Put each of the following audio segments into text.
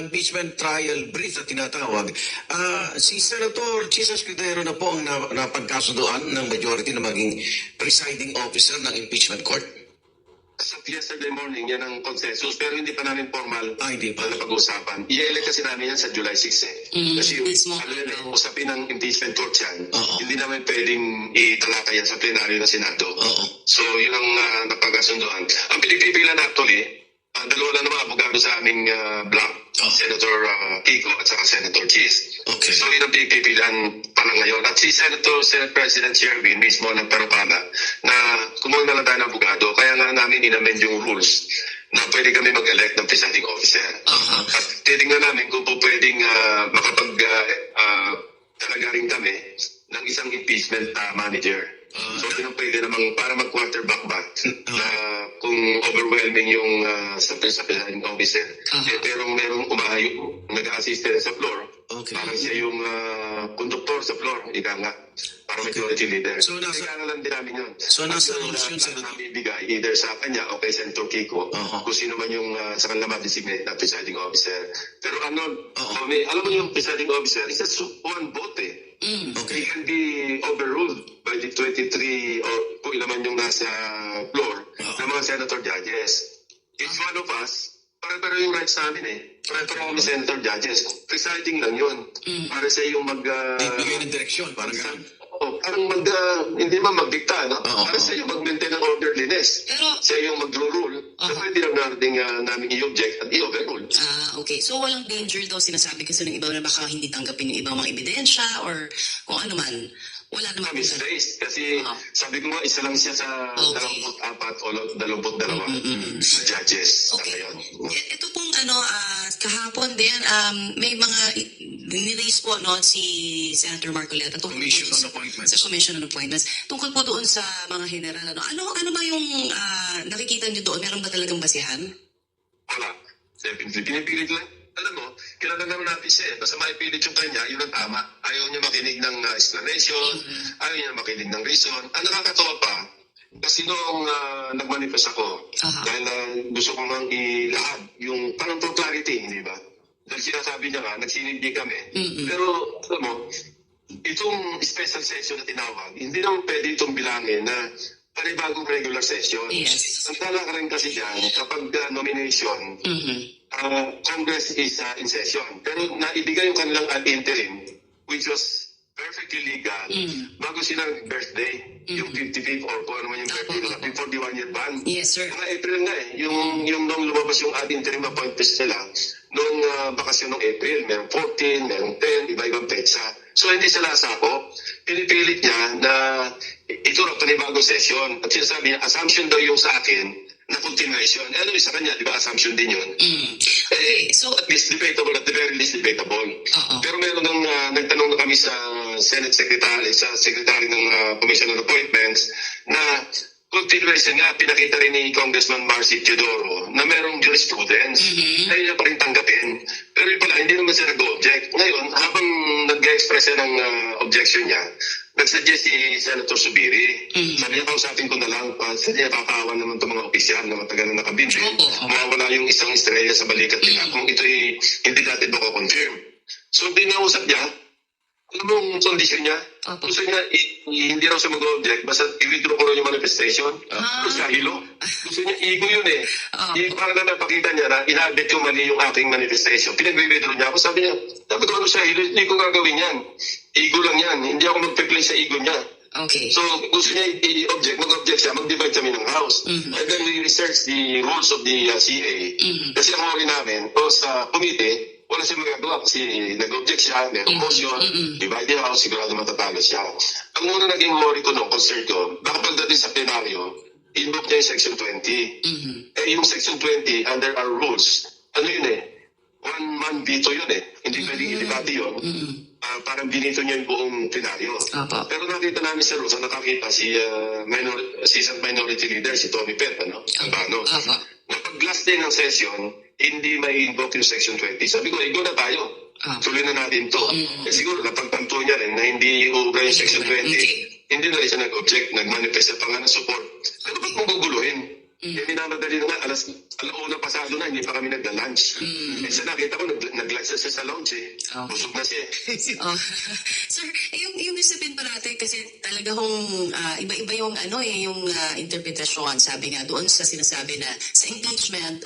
impeachment trial brief na tinatawag, si Senator Jesus Escudero na po ang napagkasunduan ng majority na maging presiding officer ng impeachment court? As of yesterday morning, yan ang consensus, pero hindi pa namin formal Hindi pa. na pag-uusapan. I-elect kasi namin yan sa July 6 eh. Kasi usapin ng impeachment court yan, hindi namin pwedeng italakay yan sa plenaryo ng Senado. So yun ang napagkasunduan. Ang pinagpipilan actually, dalawa lang naman abogado sa aming block, Senator Kiko at saka Senator Cheese. Okay. So yun ang pinagpipilan parang ngayon. At si Senate President Sherwin mismo nagparopana na kumuha na lang tayo ng abogado. Kaya nga namin inamend yung rules na pwede kami mag-elect ng presiding officer. At titingnan namin kung po pwedeng talagaring kami ng isang impeachment manager. So yun ang pwede namang para mag-quarterback ba na kung overwhelming yung sa presiding officer. Pero merong nag-assist sa floor. Okay. Parang siya yung conductor sa floor, ika nga. Parang majority leader. So, kaya lang din namin yun. So, nasa rules yun sa namin ibigay either sa kanya o kay Senator Kiko kung sino man yung sa kanila ma-designate na presiding officer. Pero alam mo yung presiding officer, it's just one vote eh. Okay. It can be overruled by the 23 or kung ilan man yung nasa floor ng mga senator judges. Each one of us, para yung rights namin eh. Para kami senator judges. Presiding lang yun. Para sa yung bigay ng direksyon, parang gano'n. Parang hindi man magdikta, no? Para sa yung mag-maintain ng orderliness. Pero, siya yung mag-rule. So, pwede lang namin i-object at i-overrule. Okay. So, walang danger daw sinasabi kasi ng iba na baka hindi tanggapin yung ibang mga ebidensya or kung ano man. Wala naman. Misplaced. Kasi sabi ko nga, isa lang siya sa 24 o 22 sa judges. Okay. Ito pong kahapon din, may mga niraise po si Senator Marcoleta tungkol Commission on Appointments. sa Commission on Appointments. Tungkol po doon sa mga general. Ano ba yung nakikita niyo doon? Meron ba talagang basihan? Wala. Pinipilit lang. Alam mo, kilala naman natin siya eh. Basta maipilit yung kanya, yun ang tama. Ayaw niya makinig ng explanation, ayaw niya makinig ng reason. Ang nakakatawa pa, kasi noong nag-manifest ako, dahil gusto ko nang ilahad yung parang for clarity, hindi ba? Dahil sinasabi niya nga, nagsinindi kami. Pero, alam mo, itong special session na tinawag, hindi naman pwede itong bilangin na panibagong regular session. Yes. Ang talakarin kasi dyan, kapag nomination, Congress is in session. Pero naibigay yung kanilang ad interim, which was perfectly legal, bago silang birthday, yung 55th or kung ano man yung birthday nila, before the 1-year ban. Yes, sir. Mga April nga eh, yung nung lumabas yung ad interim appointments nila, nung bakasyon ng April, merong 14, merong 10, iba-ibang petsa. So hindi sila asako, pinipilit niya na ito na panibagong session. At sinasabi niya, assumption daw yung sa akin, na continuation. Ano yung sa kanya, di ba? Assumption din yun. Okay, so at least debatable, at the very least debatable. Pero meron nagtanong na kami sa Senate Secretary, sa Secretary ng Commission on Appointments, na continuation nga, pinakita rin ni Congressman Marcy Teodoro na merong jurisprudence. Ayaw niya pa rin tanggapin. Pero yun pala, hindi naman siya nag-object. Ngayon, habang nag-express siya ng objection niya, nag-suggest si Senator Subiri. Sabi niya, kausapin ko na lang. Sabi niya, kakaawan naman itong mga opisyal na matagal na nakabinti. Mawawala yung isang estrella sa balikat nila kung ito'y hindi natin mako-confirm. So, binausap niya, alam mo yung condition niya? Gusto niya, hindi raw siya mag-object, basta i-withdraw ko rin yung manifestation. Gusto niya, hilo. Gusto niya, ego yun eh. Para na napakita niya na inabit yung mali yung aking manifestation. Pinag-withdraw niya ako, sabi niya, dapat ko ano siya, hilo, hindi ko gagawin yan. Ego lang yan. Hindi ako mag-play sa ego niya. Okay. So, gusto niya mag-object siya, mag-divide kami ng house. And then we research the rules of the CA. Kasi ang worry namin, o sa committee, wala siya magagawa kasi nag-object siya, may motion, divide the house, sigurado matatalo siya. Ang muna naging worry ko nung concern ko, baka pagdating sa plenaryo, invoke niya yung Section 20. Yung Section 20, under our rules, ano yun eh, one-man veto yun eh. Hindi pwedeng i-debate yun. Parang binito niya yung buong plenaryo. Pero nakita namin sa rules, nakakita si Assistant Minority Leader, si Tommy Pet, Albano. Na pag last day ng session, hindi may invoke yung Section 20. Sabi ko, go na tayo. Tuloy na natin to. Siguro, napagtanto niya rin na hindi uubra yung Section 20. Hindi na rin siya nag-object, nag-manifest sa pangalan support. Pero ba't mong guguluhin? Minamadali na nga, alauna pasado na, hindi pa kami nagla-lunch. Eh, sa nakita ko, nag-lunch na siya sa lounge eh. Oh. Busog na siya eh. Oh. Sir, yung sabihin pa natin kasi talaga hong iba-iba yung yung interpretasyon. Sabi nga doon sa sinasabi na sa impeachment,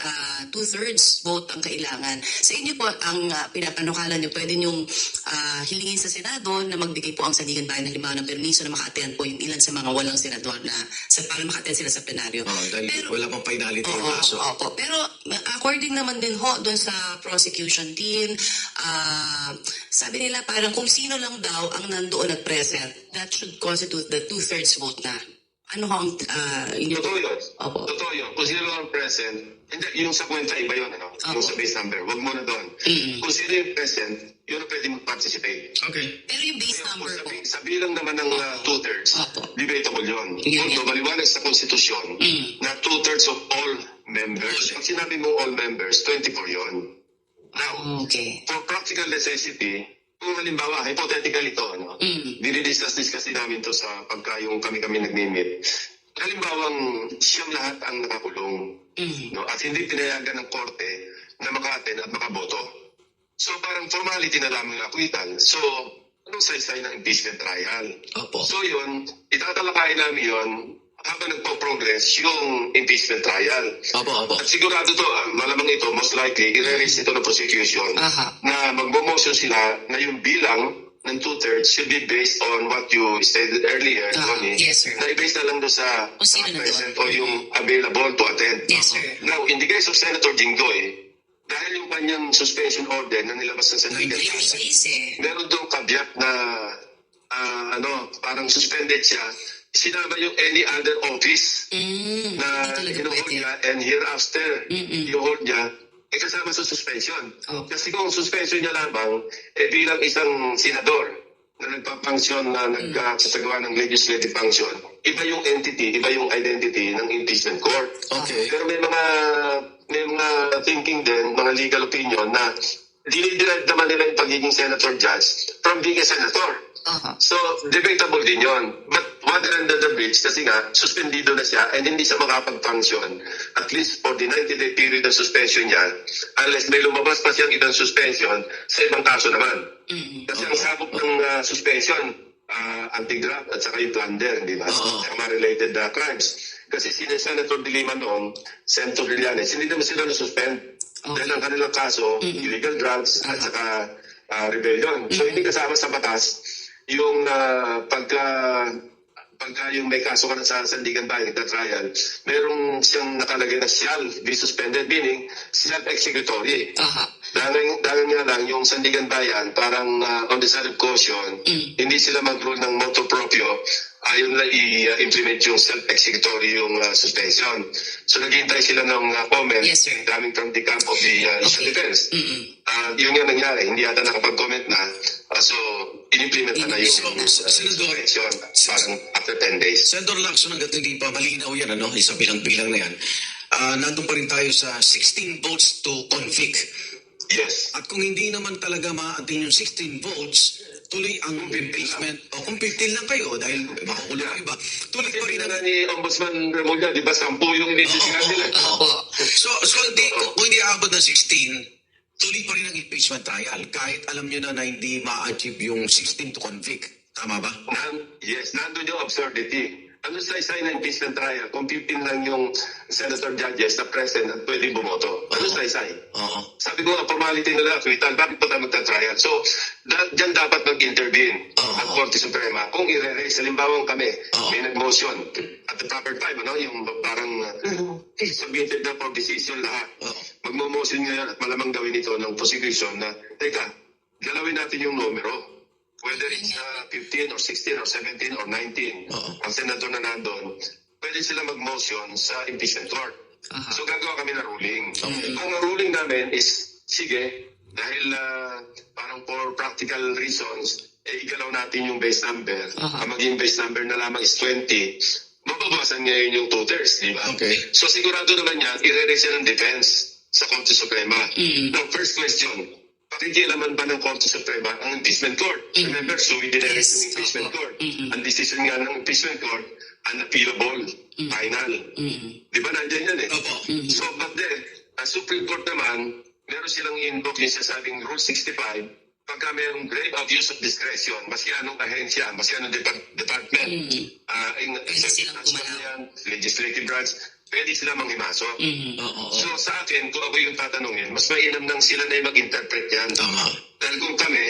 2/3 vote ang kailangan. Sa inyo po, ang pinapanukalan nyo, pwede nyong hilingin sa Senado na magbigay po ang Sandigan Bayan ng ng permiso na maka-attend po yung ilan sa mga walang senador na para maka-attend sila sa plenaryo. Dahil wala pang finality yung Oo, kaso. opo. Pero according naman din ho doon sa prosecution team, sabi nila parang kung sino lang daw ang nandoon at present, that should constitute the 2/3 vote na. Ano ho ang inyo? Totoo yun. Opo. Totoo yun. Kung sino lang present, hindi, yung sa kwenta iba yun, ano? Yung sa base number, wag mo na doon. Kung sino yung present, yun ang pwede mag-participate. Okay. Pero yung base number po. Sa bilang naman ng 2/3, Opo. debatable yun. Yan, Kung maliwanag sa konstitusyon na 2/3 of all members, pag sinabi mo all members, 24 yun. Now, Okay. for practical necessity, kung halimbawa, hypothetical ito, ano? Dinidiscuss kasi namin to sa pagka yung kami-kami nag-meet. Halimbawang siyang lahat ang nakakulong. No? At hindi pinayagan ng korte na maka-attend at makaboto. So parang formality na lamang na acquittal. So, anong saysay ng impeachment trial? Opo. So yun, itatalakayin namin yun habang nagpo-progress yung impeachment trial. Opo. At sigurado to, malamang ito, most likely, i-release ito ng prosecution Aha. na magmo-motion sila na yung bilang ng 2/3 should be based on what you stated earlier, Tony. Yes, sir. Na i-base na lang doon sa Kung sino na present o yung available to attend. Yes, sir. Now, in the case of Senator Jinggoy, dahil yung kanyang suspension order na nilabas ng Sandigan Bayan, Release eh. meron doon caveat na parang suspended siya. Sinama yung any other office na Hindi talaga hinuhold pwede. niya and hereafter i-hold niya, kasama sa suspension. Oh. Kasi kung suspension niya lamang, bilang isang senador na nagpapangsyon na nagsasagawa ng legislative function, iba yung entity, iba yung identity ng impeachment court. Okay. Pero may mga thinking din, mga legal opinion na dinidirect naman nila yung pagiging senator judge from being a senator. Aha. So, debatable din yun. But water under the bridge, kasi nga, suspendido na siya and hindi siya makapag-function at least for the 90-day period ng suspension niya unless may lumabas pa siyang ibang suspension sa ibang kaso naman. Kasi ang sabot ng suspension, anti-graft at saka yung plunder, di ba? Mga related crimes. Kasi si Senator De Lima noon, Senator Villanes, hindi naman sila na-suspend. Dahil ang kanilang kaso, illegal drugs at saka rebellion. So, hindi kasama sa batas yung pagka yung may kaso ka na sa Sandigan Bayan na trial, merong siyang nakalagay na shall be suspended, meaning self-executory. Aha. Dahil nga lang yung Sandigan Bayan, parang on the side of caution, hindi sila mag-rule ng motu proprio, ayaw na i-implement yung self-executory yung suspension. So naghihintay sila ng comment, Yes, sir. coming from the camp of the legal defense. Yun nga nangyari, hindi yata nakapag-comment na, so in-implement na yung suspension, parang after 10 days. Senator Lacson, hanggat hindi pa malinaw yan, isa bilang-bilang na yan, nandun pa rin tayo sa 16 votes to convict. Yes. At kung hindi naman talaga ma-attain yung 16 votes, tuloy ang impeachment. O kung 15 lang kayo, dahil makakulo yung iba, tuloy pa rin ang... Ni Ombudsman Remulla, di ba, 10 yung inisisigan nila? So kung hindi aabot ng 16, tuloy pa rin ang impeachment trial kahit alam nyo na hindi ma-achieve yung 16 to convict. Tama ba? Yes, nandun yung absurdity. Ano sa isa na impeachment trial kung 15 lang yung senator judges na present at pwede bumoto? Ano sa isa? Oo. Sabi ko nga, formality nila, acquittal, bakit pa tayo magta-trial? So, dyan dapat mag-intervene ang Korte Suprema. Kung i-re-raise, halimbawang kami, may nag-motion at the proper time, yung parang submitted na for decision lahat. Magmo-motion ngayon at malamang gawin ito ng prosecution na, teka, galawin natin yung numero. Whether it's 15 or 16 or 17 or 19, ang senador na nandun, pwede sila mag-motion sa impeachment court. So gagawa kami na ruling. Kung ang ruling namin is, sige, dahil parang for practical reasons, igalaw natin yung base number. Ang maging base number na lamang is 20. Mababasan ngayon yung 2/3, di ba? Okay. So sigurado naman yan, i-re-raise yan ng defense sa Korte Suprema. Now, first question, pakikialaman ba ng Korte Suprema ang impeachment court? Remember, sui generis ng impeachment court. Ang decision nga ng impeachment court, unappealable, final. Di ba nandiyan yan eh? So, but then, Ang Supreme Court naman, meron silang invoke yung sasabing Rule 65, pagka mayroong grave abuse of discretion, maski anong ahensya, maski anong department, Pwede silang gumalaw. yan, legislative branch, pwede sila manghimasok. So sa akin, kung ako yung tatanungin, mas mainam nang sila na yung mag-interpret yan. Tama. Dahil kung kami,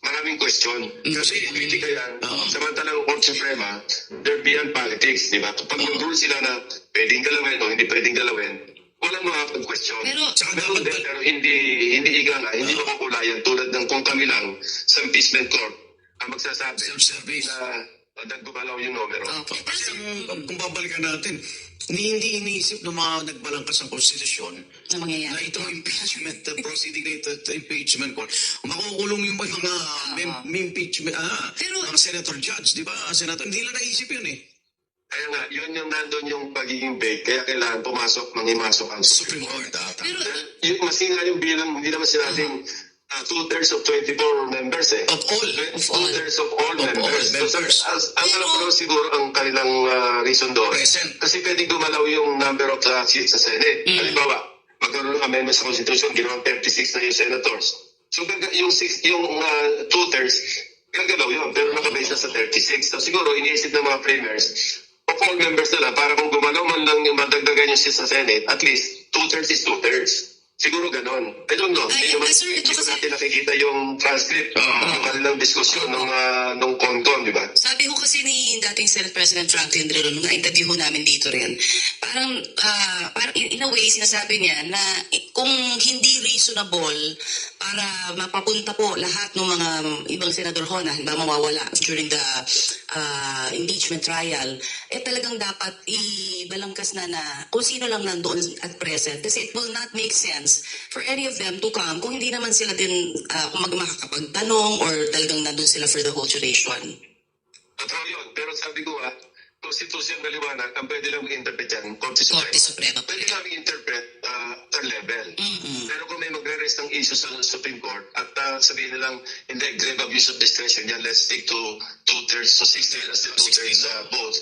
maraming question. Kasi kritika yan. Samantalang Court Suprema, they're beyond politics, di ba? Pag mag-rule sila na pwedeng galawin o hindi pwedeng galawin, walang makapag-question. Pero, Meron din, pero hindi ika nga, hindi makukulayan tulad ng kung kami lang sa impeachment court ang magsasabi Self-service. na nagbabalaw yung numero. okay. Kasi kung babalikan natin, hindi iniisip ng mga nagbalangkas ng konstitusyon Na na mangyayari. itong impeachment, proceeding na ito, impeachment court, makukulong yung mga impeachment, Pero- mga senator judge, di ba? Senator, hindi nila naisip yun eh. Kaya nga, yun yung nandun yung pagiging vague. Kaya kailangan mangimasok ang Supreme Court, Pero, Yung masinga yung bilang, hindi naman sinabing 2/3 of 24 members eh. of all. 2/3 of all Of all members. members. Ang alam ko siguro ang kanilang reason doon. Present. Kasi pwedeng gumalaw yung number of seats sa Senate. Halimbawa, magkaroon ng amendment sa Constitution, ginawang 36 na yung senators. So yung 2/3, gagalaw yun. Pero nakabase na sa 36. So siguro, iniisip ng mga framers, of all members na lang, para kung gumalaw man lang yung madagdagan yung seats sa Senate, at least 2/3 is 2/3. Siguro ganon. I don't know. Ay, Hindi naman sir, ito hindi ko kasi- natin nakikita yung transcript ng kanilang diskusyon nung Concon, di ba? sabi ko kasi ni dating Senate President Franklin Drilon nung na-interview ho namin dito rin, parang in a way sinasabi niya na kung hindi reasonable para mapapunta po lahat ng mga ibang senador ho na mawawala during the impeachment trial, talagang dapat ibalangkas na kung sino lang nandoon at present kasi it will not make sense for any of them to come kung hindi naman sila din kung makakapagtanong or talagang nandun sila for the whole duration. Totoo yun. Pero sabi ko Constitution na liwanag, ang pwede lang mag-interpret yan, Korte Suprema. Korte Suprema. Pwede namin interpret per level. Pero kung may magre-rest ng issue sa Supreme Court at sabihin nilang hindi, grave abuse of discretion yan, let's stick to 2/3 to 16 as the 2/3 votes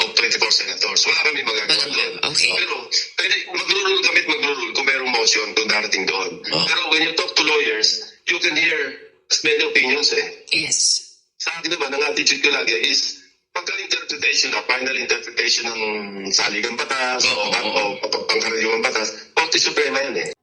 of 24 senators. Wala kami magagawa doon. Okay. Pero pwede, mag-rule kung mayroong motion kung darating doon. Pero when you talk to lawyers, you can hear as many opinions eh. Yes. Sa akin naman, ang attitude ko lagi is pagka-interpretation o final interpretation ng saligang batas o pangkaraniwang batas, Korte Suprema yan eh.